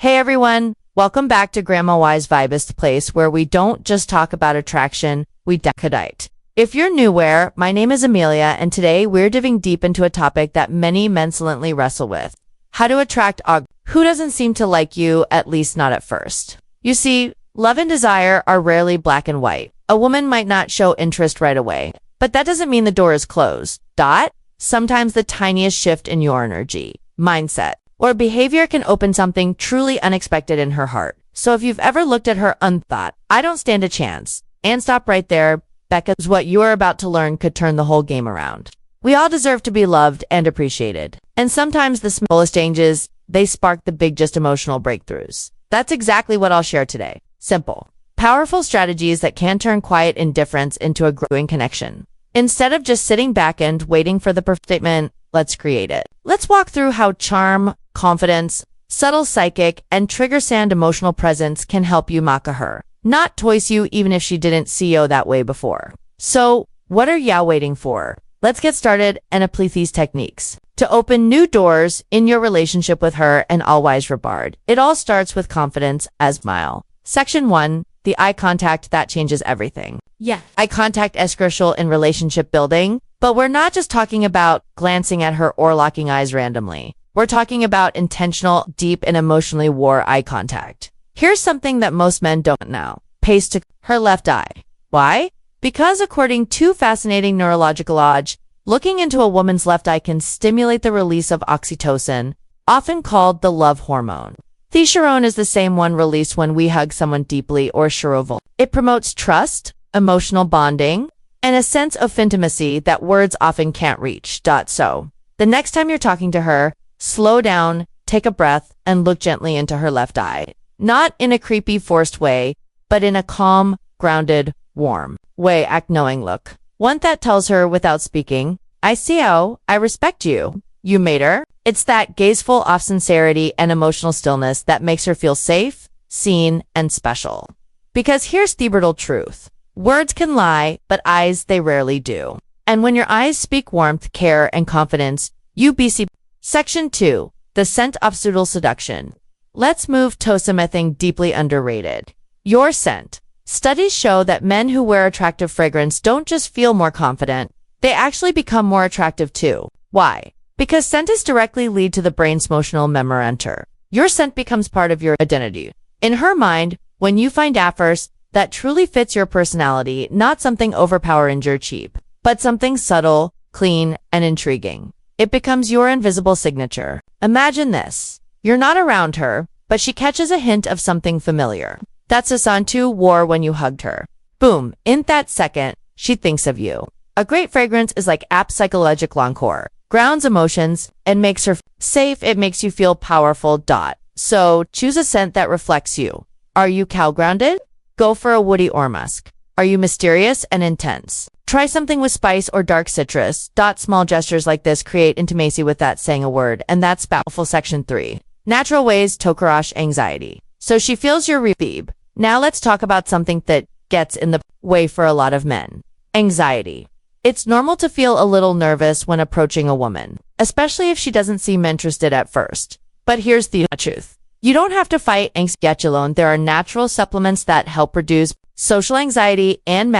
Hey everyone, welcome back to Grandma Y's Vibest place where we don't just talk about attraction, we decodite. If you're newwhere, my name is Amelia and today we're diving deep into a topic that many men silently wrestle with. How to attract who doesn't seem to like you, at least not at first. You see, love and desire are rarely black and white. A woman might not show interest right away, but that doesn't mean the door is closed. Sometimes the tiniest shift in your energy, mindset, or behavior can open something truly unexpected in her heart. So if you've ever looked at her unthought, I don't stand a chance, and stop right there, because what you are about to learn could turn the whole game around. We all deserve to be loved and appreciated. And sometimes the smallest changes, they spark the biggest emotional breakthroughs. That's exactly what I'll share today. Simple, powerful strategies that can turn quiet indifference into a growing connection. Instead of just sitting back and waiting for the perfect statement, let's create it. Let's walk through how charm, confidence, subtle psychic, and trigger sand emotional presence can help you mock her, not toys you even if she didn't see you that way before. So, what are ya waiting for? Let's get started and apply these techniques to open new doors in your relationship with her in all wise regard. It all starts with confidence as smile. Section 1, the eye contact that changes everything. Yeah. Eye contact is crucial in relationship building, but we're not just talking about glancing at her or locking eyes randomly. We're talking about intentional, deep, and emotionally war eye contact. Here's something that most men don't know. Pace to her left eye. Why? Because according to fascinating neurological laws, looking into a woman's left eye can stimulate the release of oxytocin, often called the love hormone. Testosterone is the same one released when we hug someone deeply or share a vulnerability. It promotes trust, emotional bonding, and a sense of intimacy that words often can't reach. So, the next time you're talking to her, slow down, take a breath, and look gently into her left eye. Not in a creepy, forced way, but in a calm, grounded, warm way. Act knowing look. One that tells her without speaking, I see you, I respect you. You made her. It's that gazeful of sincerity and emotional stillness that makes her feel safe, seen, and special. Because here's the brutal truth. Words can lie, but eyes, they rarely do. And when your eyes speak warmth, care, and confidence, you BC. Section 2, the scent of subtle seduction. Let's move to something deeply underrated. Your scent. Studies show that men who wear attractive fragrance don't just feel more confident, they actually become more attractive too. Why? Because scents directly lead to the brain's emotional memory. Your scent becomes part of your identity. In her mind, when you find affairs that truly fits your personality, not something overpowering or cheap, but something subtle, clean, and intriguing, it becomes your invisible signature. Imagine this. You're not around her, but she catches a hint of something familiar. That's a scent you wore when you hugged her. Boom, in that second, she thinks of you. A great fragrance is like psychological encore. Grounds emotions and makes her safe. It makes you feel powerful. So choose a scent that reflects you. Are you cow-grounded? Go for a woody or musk. Are you mysterious and intense? Try something with spice or dark citrus. Small gestures like this create intimacy without saying a word, and that's powerful. Section 3. Natural ways to crush anxiety. So she feels your revive. Now let's talk about something that gets in the way for a lot of men. Anxiety. It's normal to feel a little nervous when approaching a woman, especially if she doesn't seem interested at first. But here's the truth. You don't have to fight anxiety alone. There are natural supplements that help reduce social anxiety and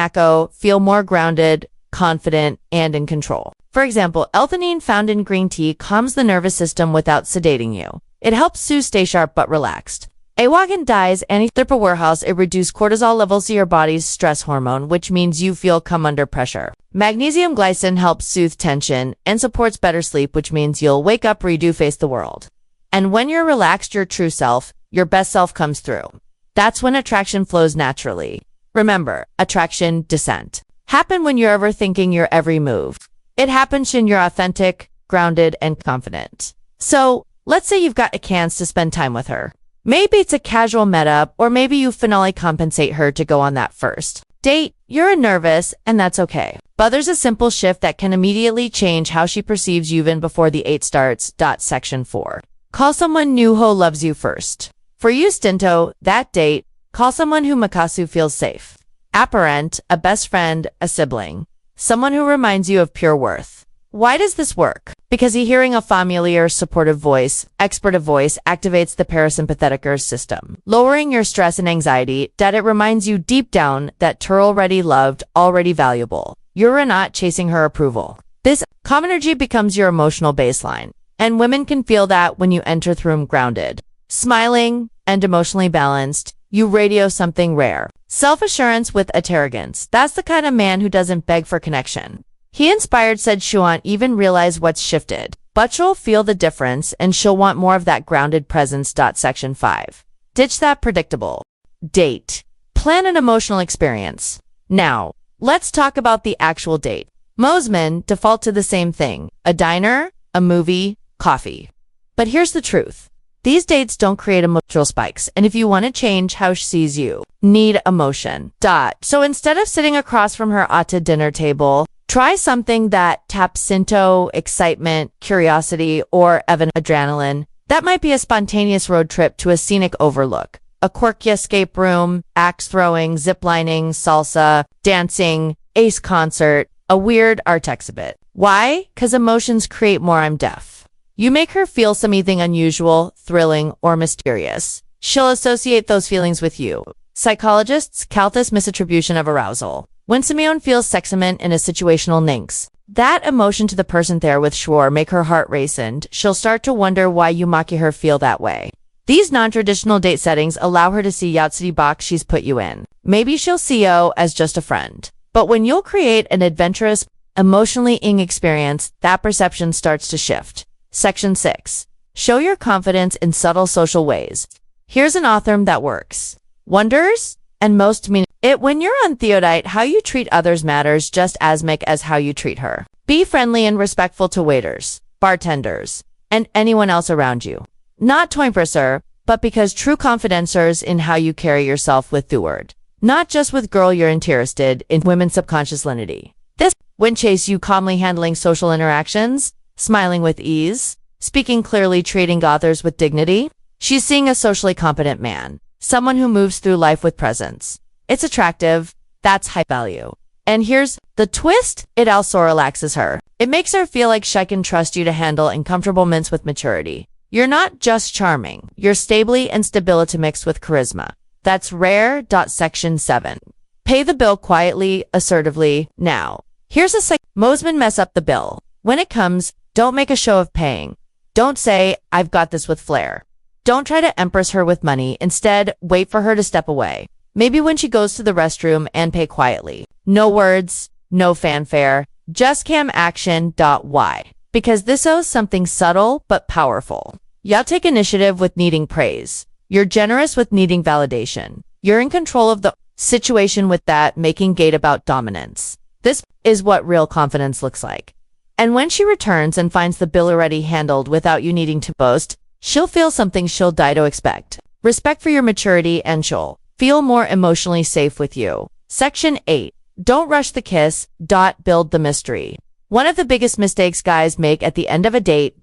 feel more grounded, confident, and in control. For example, L-theanine found in green tea calms the nervous system without sedating you. It helps you stay sharp but relaxed. Awaken dies anti-therapy warehouse. It reduces cortisol levels of your body's stress hormone, which means you feel calm under pressure. Magnesium glycine helps soothe tension and supports better sleep, which means you'll wake up ready to face the world. And when you're relaxed, your true self, your best self comes through. That's when attraction flows naturally. Remember, attraction, descent, happen when you're overthinking your every move. It happens when you're authentic, grounded, and confident. So, let's say you've got a chance to spend time with her. Maybe it's a casual meetup, or maybe you finally compensate her to go on that first date. You're nervous, and that's okay. But there's a simple shift that can immediately change how she perceives you even before the 8 starts. Section 4. Call someone new who loves you first. For you, Stinto, that date, call someone who Makasu feels safe. A parent, a best friend, a sibling. Someone who reminds you of pure worth. Why does this work? Because hearing a familiar, supportive voice, expert voice activates the parasympathetic nervous system, lowering your stress and anxiety, that it reminds you deep down that you're already loved, already valuable. You're not chasing her approval. This calm energy becomes your emotional baseline, and women can feel that when you enter the room grounded, smiling, and emotionally balanced. You radio something rare. Self-assurance with arrogance. That's the kind of man who doesn't beg for connection. He inspired said she won't even realize what's shifted, but she'll feel the difference and she'll want more of that grounded presence. Section 5. Ditch that predictable. Date. Plan an emotional experience. Now, let's talk about the actual date. Most men default to the same thing: a diner, a movie, coffee. But here's the truth. These dates don't create emotional spikes, and if you want to change how she sees you, need emotion. So instead of sitting across from her at a dinner table, try something that taps into excitement, curiosity, or even adrenaline. That might be a spontaneous road trip to a scenic overlook, a quirky escape room, axe throwing, ziplining, salsa, dancing, ace concert, a weird art exhibit. Why? Because emotions create more. I'm deaf. You make her feel something unusual, thrilling, or mysterious. She'll associate those feelings with you. Psychologists call this misattribution of arousal. When Simeon feels seximent in a situational ninx, that emotion to the person there with sure make her heart race, and she'll start to wonder why you make her feel that way. These non-traditional date settings allow her to see outside the box she's put you in. Maybe she'll see you as just a friend. But when you'll create an adventurous, emotionally experience, that perception starts to shift. Section 6. Show your confidence in subtle social ways. Here's an author that works. Wonders, and most mean it when you're on Theodite, how you treat others matters just as much as how you treat her. Be friendly and respectful to waiters, bartenders, and anyone else around you. Not to impress her, but because true confidencers in how you carry yourself with the word. Not just with girl you're interested in women's subconscious linity. This when chase you calmly handling social interactions, smiling with ease, speaking clearly, treating others with dignity. She's seeing a socially competent man, someone who moves through life with presence. It's attractive, that's high value. And here's the twist, it also relaxes her. It makes her feel like she can trust you to handle uncomfortable moments with maturity. You're not just charming, you're stably and stability mixed with charisma. That's rare. Section 7. Pay the bill quietly, assertively. Now, here's a most men mess up the bill. When it comes, don't make a show of paying. Don't say, I've got this with flair. Don't try to impress her with money. Instead, wait for her to step away. Maybe when she goes to the restroom, and pay quietly. No words, no fanfare, just cam action. Why? Because this owes something subtle but powerful. Y'all take initiative with needing praise. You're generous with needing validation. You're in control of the situation with that making gate about dominance. This is what real confidence looks like. And when she returns and finds the bill already handled without you needing to boast, she'll feel something she'll die to expect. Respect for your maturity, and she'll feel more emotionally safe with you. Section 8. Don't rush the kiss. Build the mystery. One of the biggest mistakes guys make at the end of a date.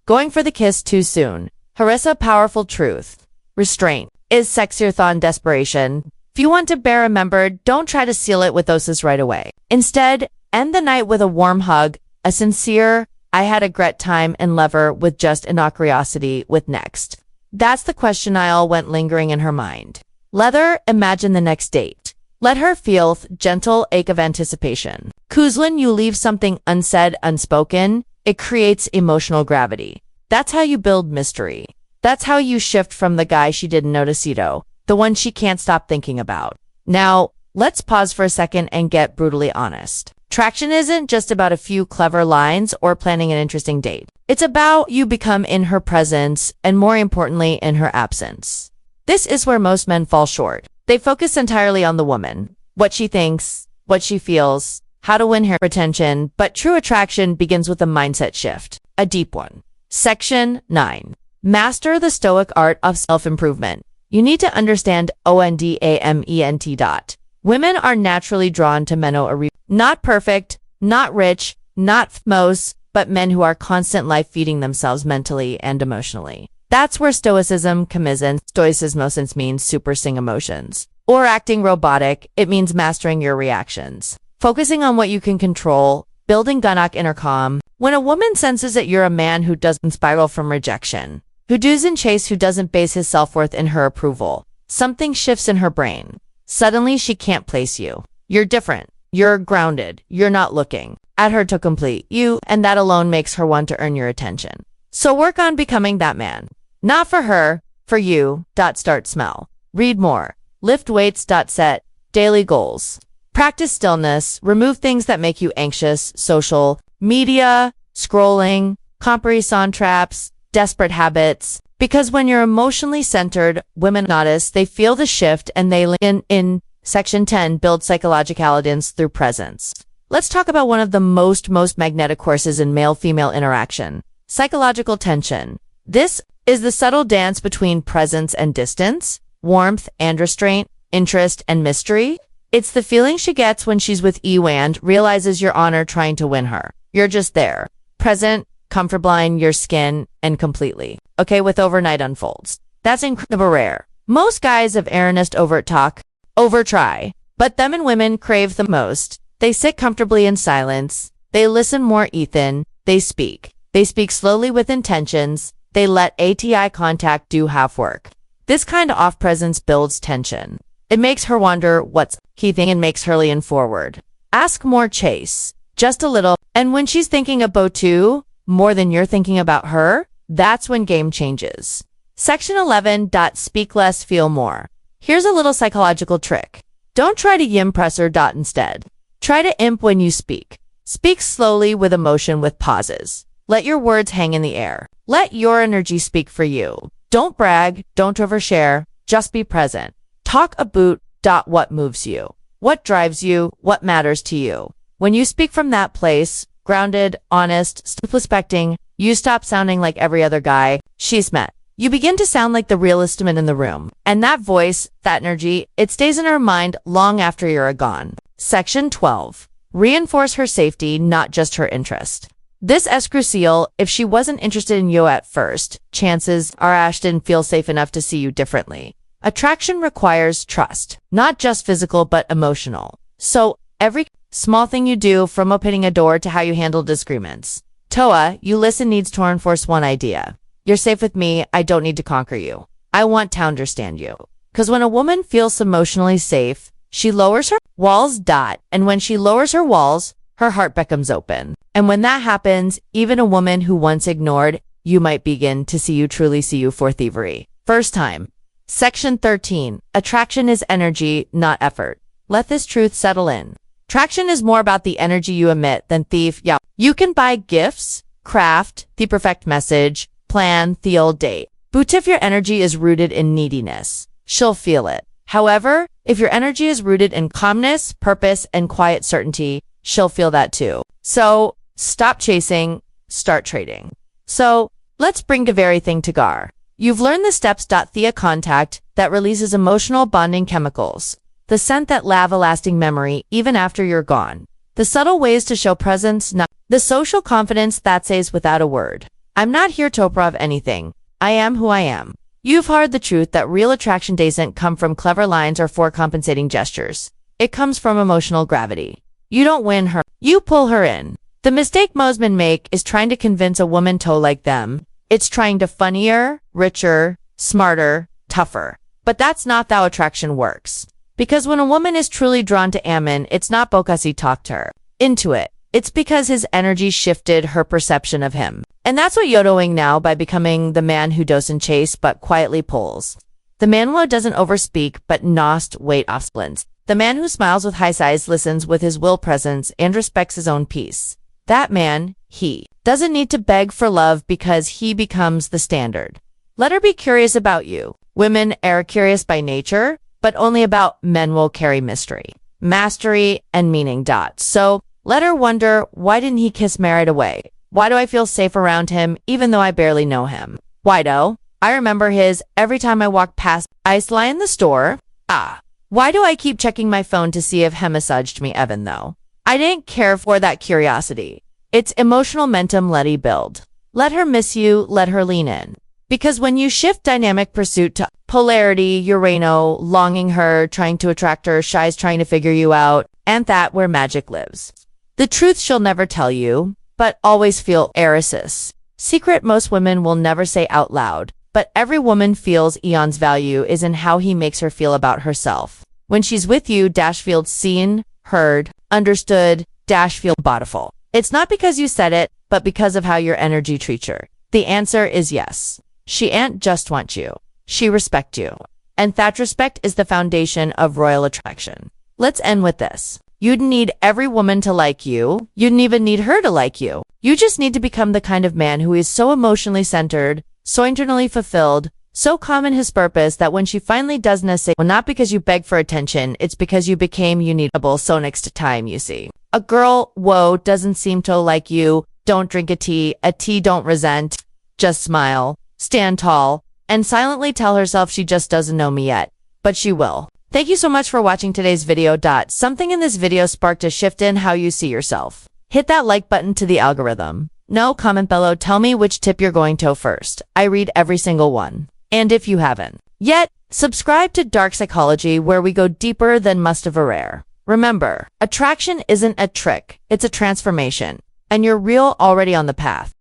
Going for the kiss too soon. Here's a powerful truth. Restraint is sexier than desperation. If you want to be remembered, don't try to seal it with oses right away. Instead, end the night with a warm hug, a sincere, I had a great time, and lever with just an curiosity with next. That's the question I all went lingering in her mind. Let her imagine the next date. Let her feel gentle ache of anticipation. 'Cause when you leave something unsaid, unspoken, it creates emotional gravity. That's how you build mystery. That's how you shift from the guy she didn't notice to the one she can't stop thinking about. Now, let's pause for a second and get brutally honest. Traction isn't just about a few clever lines or planning an interesting date. It's about you become in her presence and, more importantly, in her absence. This is where most men fall short. They focus entirely on the woman, what she thinks, what she feels, how to win her attention, but true attraction begins with a mindset shift, a deep one. Section 9. Master the Stoic art of self-improvement. You need to understand ONDAMENT. Women are naturally drawn to men who are not perfect, not rich, not famous, but men who are constantly feeding themselves mentally and emotionally. That's where Stoicism comes in. Stoicism means suppressing emotions. Or acting robotic, it means mastering your reactions. Focusing on what you can control, building Gun Intercom. When a woman senses that you're a man who doesn't spiral from rejection, who doesn't chase, who doesn't base his self-worth in her approval, something shifts in her brain. Suddenly, she can't place you. You're different. You're grounded. You're not looking at her to complete you, and that alone makes her want to earn your attention. So work on becoming that man. Not for her, for you. Start small. Read more. Lift weights. Set daily goals. Practice stillness. Remove things that make you anxious, social media, scrolling, comparison traps, desperate habits. Because when you're emotionally centered, women notice, they feel the shift, and they in Section 10, build psychological audience through presence. Let's talk about one of the most magnetic courses in male-female interaction. Psychological tension. This is the subtle dance between presence and distance, warmth and restraint, interest and mystery. It's the feeling she gets when she's with you and realizes you're on her trying to win her. You're just there, present, comfortable in your skin, and completely okay with overnight unfolds. That's incredibly rare. Most guys have earnest overt talk, over-try, but them and women crave the most. They sit comfortably in silence. They listen more, Ethan. They speak. They speak slowly with intentions. They let eye contact do half work. This kind of off-presence builds tension. It makes her wonder what's key thing and makes her lean forward. Ask more, chase. Just a little. And when she's thinking about you more than you're thinking about her, that's when game changes. Section 11. Speak less, feel more. Here's a little psychological trick. Don't try to impress her. Instead, try to imp when you speak. Speak slowly with emotion, with pauses. Let your words hang in the air. Let your energy speak for you. Don't brag. Don't overshare. Just be present. Talk about what moves you, what drives you, what matters to you. When you speak from that place, grounded, honest, respecting, you stop sounding like every other guy she's met. You begin to sound like the realest man in the room. And that voice, that energy, it stays in her mind long after you're gone. Section 12. Reinforce her safety, not just her interest. This is crucial. If she wasn't interested in you at first, chances are Ash didn't feel safe enough to see you differently. Attraction requires trust, not just physical but emotional. So every small thing you do, from opening a door to how you handle disagreements. Toa, you listen, needs to reinforce one idea. You're safe with me. I don't need to conquer you. I want to understand you. Because when a woman feels emotionally safe, she lowers her walls. And when she lowers her walls, her heart becomes open. And when that happens, even a woman who once ignored you might begin to truly see you for thievery. First time. Section 13. Attraction is energy, not effort. Let this truth settle in. Attraction is more about the energy you emit than thief. Yeah. You can buy gifts, craft, the perfect message, plan, the old date. But if your energy is rooted in neediness, she'll feel it. However, if your energy is rooted in calmness, purpose, and quiet certainty, she'll feel that too. So stop chasing, start trading. So let's bring the very thing to Gar. You've learned the steps. Thea contact that releases emotional bonding chemicals. The scent that leave a lasting memory even after you're gone. The subtle ways to show presence. The social confidence that says without a word, I'm not here to prove anything. I am who I am. You've heard the truth that real attraction doesn't come from clever lines or for compensating gestures. It comes from emotional gravity. You don't win her. You pull her in. The mistake most men make is trying to convince a woman to like them. It's trying to funnier, richer, smarter, tougher. But that's not how attraction works. Because when a woman is truly drawn to Ammon, it's not because he talked her into it. It's because his energy shifted her perception of him. And that's what you're doing now by becoming the man who doesn't chase but quietly pulls. The man who doesn't overspeak but nost wait off splints. The man who smiles with high sighs, listens with his will presence, and respects his own peace. That man, he doesn't need to beg for love because he becomes the standard. Let her be curious about you. Women are curious by nature, but only about men will carry mystery, mastery, and meaning. So let her wonder, why didn't he kiss me right away? Why do I feel safe around him even though I barely know him? Why do I remember his every time I walk past Ice Lie in the store? Why do I keep checking my phone to see if he massaged me even though I didn't care for that curiosity? It's emotional momentum. Let it build. Let her miss you. Let her lean in. Because when you shift dynamic pursuit to polarity, Urano, longing her, trying to attract her, shy's trying to figure you out, and that where magic lives. The truth she'll never tell you, but always feel irresistible. Secret most women will never say out loud, but every woman feels Eon's value is in how he makes her feel about herself. When she's with you, feels seen, heard, understood, feel beautiful. It's not because you said it, but because of how your energy treats her. The answer is yes. She ain't just want you. She respect you. And that respect is the foundation of royal attraction. Let's end with this. You'd need every woman to like you. You didn't even need her to like you. You just need to become the kind of man who is so emotionally centered, so internally fulfilled, so calm in his purpose that when she finally doesn't say, well, not because you beg for attention, it's because you became unneedable. So next time you see a girl, whoa, doesn't seem to like you, don't drink a tea don't resent, just smile, stand tall, and silently tell herself she just doesn't know me yet, but she will. Thank you so much for watching today's video. Something in this video sparked a shift in how you see yourself. Hit that like button to the algorithm. No, comment below, tell me which tip you're going to first. I read every single one. And if you haven't yet, subscribe to Dark Psychology, where we go deeper than must have a rare. Remember, attraction isn't a trick, it's a transformation, and you're real already on the path.